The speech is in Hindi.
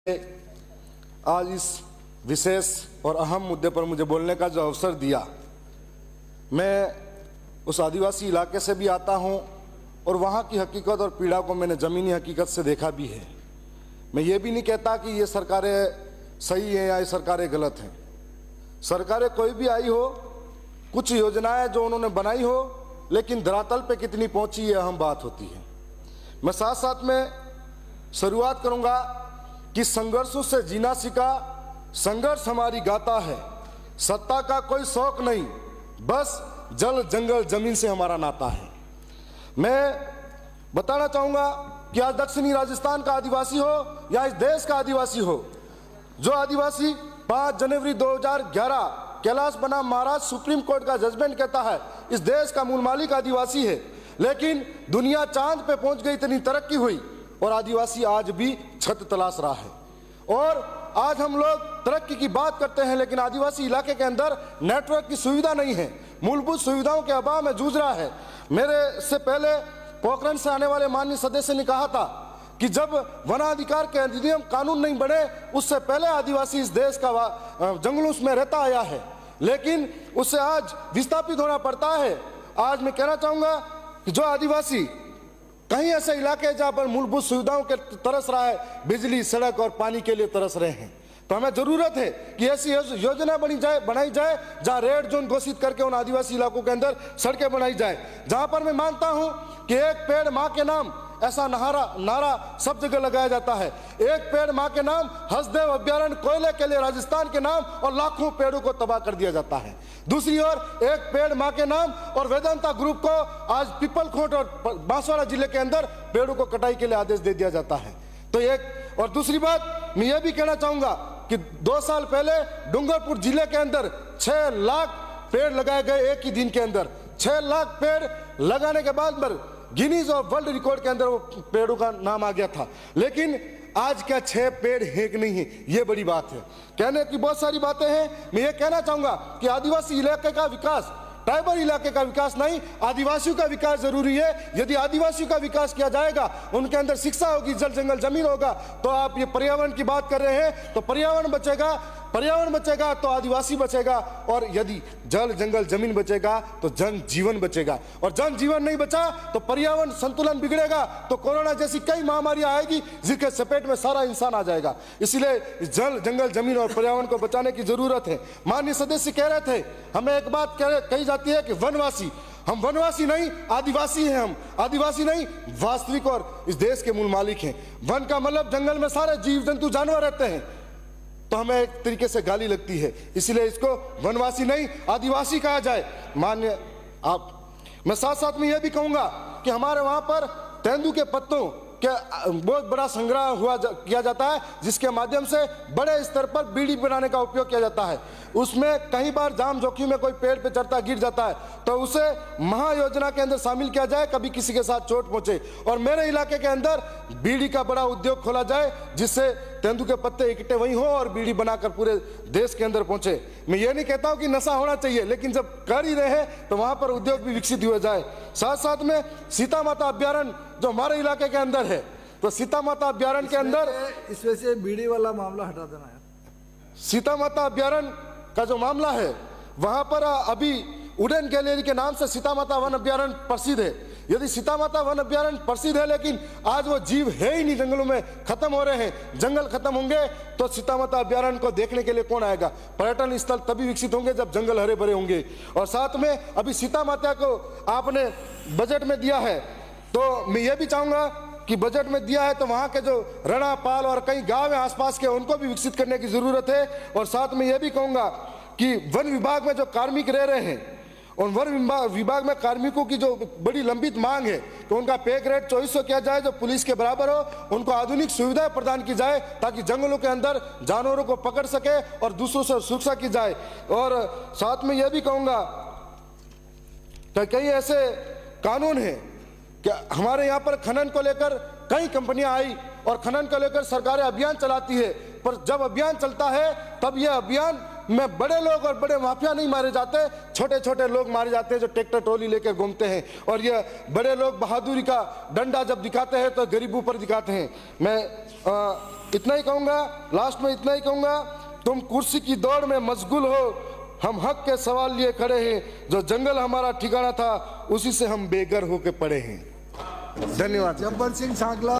आज इस विशेष और अहम मुद्दे पर मुझे बोलने का जो अवसर दिया, मैं उस आदिवासी इलाके से भी आता हूं और वहां की हकीकत और पीड़ा को मैंने ज़मीनी हकीकत से देखा भी है। मैं ये भी नहीं कहता कि ये सरकारें सही हैं या ये सरकारें गलत हैं। सरकारें कोई भी आई हो, कुछ योजनाएं जो उन्होंने बनाई हो, लेकिन धरातल पे कितनी पहुंची ये अहम बात होती है। मैं साथ साथ में शुरुआत करूंगा कि संघर्षों से जीना सीखा, संघर्ष हमारी गाथा है, सत्ता का कोई शौक नहीं, बस जल जंगल जमीन से हमारा नाता है। मैं बताना चाहूंगा कि आज दक्षिणी राजस्थान का आदिवासी हो या इस देश का आदिवासी हो, जो आदिवासी 5 जनवरी 2011 कैलाश बनाम महाराज सुप्रीम कोर्ट का जजमेंट कहता है इस देश का मूल मालिक आदिवासी है, लेकिन दुनिया चांद पे पहुंच गई, इतनी तरक्की हुई और आदिवासी आज भी छत तलाश रहा है। और आज हम लोग तरक्की की बात करते हैं, लेकिन आदिवासी इलाके के अंदर नेटवर्क की सुविधा नहीं है, मूलभूत सुविधाओं के अभाव में जूझ रहा है। मेरे से पहले पोखरण से आने वाले माननीय सदस्य ने कहा था कि जब वनाधिकार के अधिनियम कानून नहीं बने, उससे पहले आदिवासी इस देश का जंगलों में रहता आया है, लेकिन उससे आज विस्थापित होना पड़ता है। आज मैं कहना चाहूंगा कि जो आदिवासी कहीं ऐसे इलाके जहां पर मूलभूत सुविधाओं के तरस रहा है, बिजली, सड़क और पानी के लिए तरस रहे हैं, तो हमें जरूरत है कि ऐसी योजना बनाई जाए जहां रेड जोन घोषित करके उन आदिवासी इलाकों के अंदर सड़कें बनाई जाए, जहां पर मैं मानता हूं कि एक पेड़ मां के नाम ऐसा नारा सब जगह लगाया जाता है। एक पेड़ मां के नाम, हसदेव अभ्यारण्य कोयले के लिए राजस्थान के नाम, और लाखों पेड़ों को तबाह कर दिया जाता है। दूसरी ओर एक पेड़ मां के नाम और वेदांता ग्रुप को आज पिपलखोट और बांसवाड़ा जिले के अंदर पेड़ों को कटाई के लिए आदेश दे दिया जाता है। तो एक और दूसरी बात मैं ये भी कहना चाहूंगा कि 2 साल पहले डूंगरपुर जिले के अंदर 6 लाख पेड़ लगाए गए एक ही दिन के अंदर। 6 लाख पेड़ लगाने के बाद गिनीज और वर्ल्ड रिकॉर्ड के अंदर वो पेड़ों का नाम आ गया था, लेकिन आज क्या 6 पेड़ है कि नहीं है, ये बड़ी बात है। कहने की बहुत सारी बातें हैं। मैं ये कहना चाहूंगा कि आदिवासी इलाके का विकास ट्राइबल इलाके का विकास नहीं, आदिवासियों का विकास जरूरी है। यदि आदिवासियों का विकास किया जाएगा, उनके अंदर शिक्षा होगी, जल जंगल जमीन होगा, तो आप ये पर्यावरण की बात कर रहे हैं तो पर्यावरण बचेगा तो आदिवासी बचेगा, और यदि जल जंगल जमीन बचेगा तो जन जीवन बचेगा, और जन जीवन नहीं बचा तो पर्यावरण संतुलन बिगड़ेगा, तो कोरोना जैसी कई महामारियां आएगी जिसके चपेट में सारा इंसान आ जाएगा। इसलिए जल जंगल जमीन और पर्यावरण को बचाने की जरूरत है। माननीय सदस्य कह रहे थे, हमें एक बात कही जाती है कि वनवासी, हम वनवासी नहीं आदिवासी हैं। हम आदिवासी नहीं, वास्तविक और इस देश के मूल मालिक हैं। वन का मतलब जंगल में सारे जीव जंतु जानवर रहते हैं, तो हमें एक तरीके से गाली लगती है, इसलिए इसको वनवासी नहीं आदिवासी कहा जाए। मान्य आप, मैं साथ साथ में यह भी कहूंगा कि हमारे वहां पर तेंदू के पत्तों के बहुत बड़ा संग्रह किया जाता है, जिसके माध्यम से बड़े स्तर पर बीड़ी बनाने का उपयोग किया जाता है। उसमें कई बार जाम जोखिम में कोई पेड़ पे चढ़ता गिर जाता है, तो उसे महायोजना के अंदर शामिल किया जाए, कभी किसी के साथ चोट पहुंचे। और मेरे इलाके के अंदर बीड़ी का बड़ा उद्योग खोला जाए, जिससे तेंदू के पत्ते इकट्ठे वहीं हो और बीड़ी बनाकर पूरे देश के अंदर पहुंचे। मैं ये नहीं कहता हूं कि नशा होना चाहिए, लेकिन जब कर ही रहे हैं तो वहां पर उद्योग भी विकसित हुआ जाए। साथ साथ में सीता माता अभ्यारण्य जो हमारे इलाके के अंदर है, तो सीता माता अभ्यारण्य के अंदर इसमें से बीड़ी वाला मामला हटा देना है। सीता माता अभ्यारण्य का जो मामला है, वहां पर अभी उड़न गैलेरी के नाम से सीता माता वन अभ्यारण्य प्रसिद्ध है। यदि सीता माता वन अभ्यारण्य प्रसिद्ध है, लेकिन आज वो जीव है ही नहीं, जंगलों में खत्म हो रहे हैं, जंगल खत्म होंगे तो सीता माता अभ्यारण्य को देखने के लिए कौन आएगा? पर्यटन स्थल तभी विकसित होंगे जब जंगल हरे भरे होंगे। और साथ में अभी सीता माता को आपने बजट में दिया है, तो मैं ये भी चाहूंगा कि बजट में दिया है तो वहां के जो रणा पाल और कई गांव है आसपास के, उनको भी विकसित करने की जरूरत है। और साथ में यह भी कहूंगा कि वन विभाग में जो कार्मिक रह रहे हैं, और वन विभाग में कार्मिकों की जो बड़ी लंबित मांग है, तो उनका पे ग्रेड 2400 किया जाए, जो पुलिस के बराबर हो। उनको आधुनिक सुविधाएं प्रदान की जाए ताकि जंगलों के अंदर जानवरों को पकड़ सके और दूसरों से सुरक्षा की जाए। और साथ में यह भी कहूंगा कि कई ऐसे कानून हैं कि हमारे यहाँ पर खनन को लेकर कई कंपनियां आई और खनन को लेकर सरकारें अभियान चलाती है, पर जब अभियान चलता है तब यह अभियान में बड़े लोग और बड़े माफिया नहीं मारे जाते, छोटे छोटे लोग मारे जाते हैं जो ट्रैक्टर ट्रॉली लेकर घूमते हैं। और ये बड़े लोग बहादुरी का डंडा जब दिखाते हैं तो गरीबों पर दिखाते हैं। मैं इतना ही कहूंगा, लास्ट में इतना ही कहूंगा, तुम कुर्सी की दौड़ में मशगूल हो, हम हक के सवाल लिए खड़े हैं। जो जंगल हमारा ठिकाना था उसी से हम बेघर होके पड़े हैं। धन्यवाद। जब्बर सिंह सांगला।